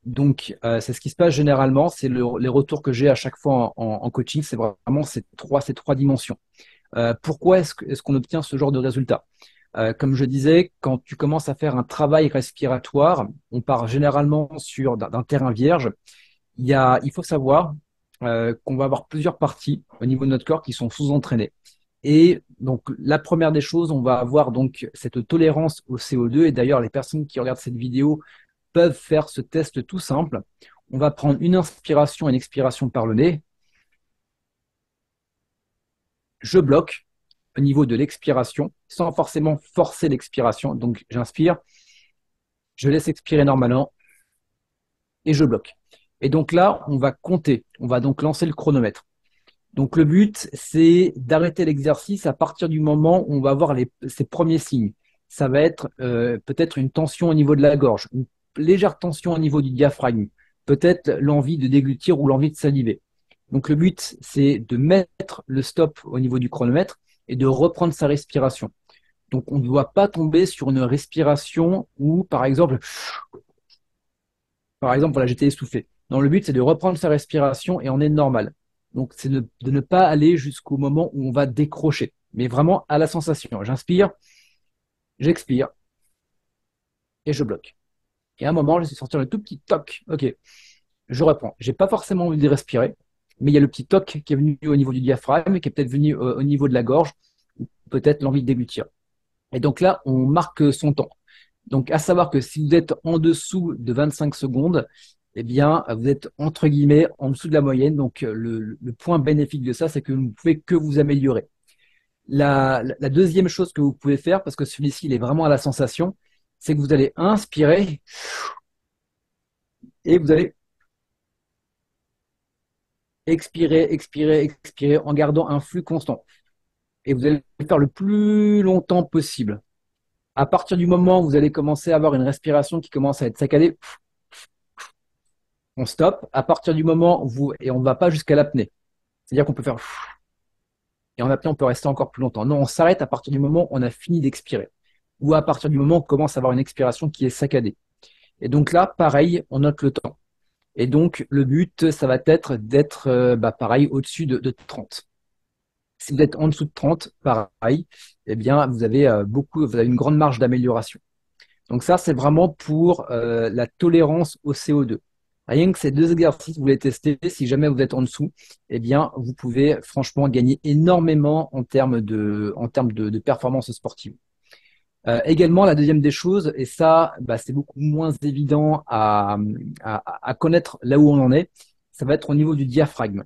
Donc, c'est ce qui se passe généralement, c'est les retours que j'ai à chaque fois en coaching, c'est vraiment ces trois dimensions. Pourquoi est-ce qu'on obtient ce genre de résultat? Comme je disais, quand tu commences à faire un travail respiratoire, on part généralement sur d'un terrain vierge. Il faut savoir qu'on va avoir plusieurs parties au niveau de notre corps qui sont sous-entraînées. Et donc, la première des choses, on va avoir donc cette tolérance au CO2. Et d'ailleurs, les personnes qui regardent cette vidéo peuvent faire ce test tout simple. On va prendre une inspiration et une expiration par le nez. Je bloque au niveau de l'expiration sans forcément forcer l'expiration. Donc, j'inspire, je laisse expirer normalement et je bloque. Et donc là, on va compter. On va donc lancer le chronomètre. Donc, le but, c'est d'arrêter l'exercice à partir du moment où on va avoir ces premiers signes. Ça va être peut-être une tension au niveau de la gorge, une légère tension au niveau du diaphragme, peut-être l'envie de déglutir ou l'envie de saliver. Donc, le but, c'est de mettre le stop au niveau du chronomètre et de reprendre sa respiration. Donc, on ne doit pas tomber sur une respiration où, par exemple, voilà, j'étais essoufflé. Non, le but, c'est de reprendre sa respiration et on est normal. Donc, c'est de ne pas aller jusqu'au moment où on va décrocher, mais vraiment à la sensation. J'inspire, j'expire et je bloque. Et à un moment, je vais sortir le tout petit toc. Ok, je reprends. J'ai pas forcément envie de respirer, mais il y a le petit toc qui est venu au niveau du diaphragme, qui est peut-être venu au niveau de la gorge, ou peut-être l'envie de déglutir. Et donc là, on marque son temps. Donc, à savoir que si vous êtes en dessous de 25 secondes, eh bien, vous êtes entre guillemets en dessous de la moyenne. Donc, le point bénéfique de ça, c'est que vous ne pouvez que vous améliorer. La deuxième chose que vous pouvez faire, parce que celui-ci, il est vraiment à la sensation, c'est que vous allez inspirer et vous allez expirer, expirer, expirer en gardant un flux constant. Et vous allez le faire le plus longtemps possible. À partir du moment où vous allez commencer à avoir une respiration qui commence à être saccadée, on stoppe. À partir du moment où et on ne va pas jusqu'à l'apnée. C'est-à-dire qu'on peut faire et en apnée, on peut rester encore plus longtemps. Non, on s'arrête à partir du moment où on a fini d'expirer. Ou à partir du moment où on commence à avoir une expiration qui est saccadée. Et donc là, pareil, on note le temps. Et donc, le but, ça va être d'être, pareil, au-dessus de 30. Si vous êtes en dessous de 30, pareil, eh bien, vous avez une grande marge d'amélioration. Donc ça, c'est vraiment pour la tolérance au CO2. Rien que ces deux exercices, vous les testez, si jamais vous êtes en dessous, eh bien, vous pouvez franchement gagner énormément en termes de performance sportive. Également, la deuxième des choses, et ça, c'est beaucoup moins évident à connaître là où on en est, ça va être au niveau du diaphragme.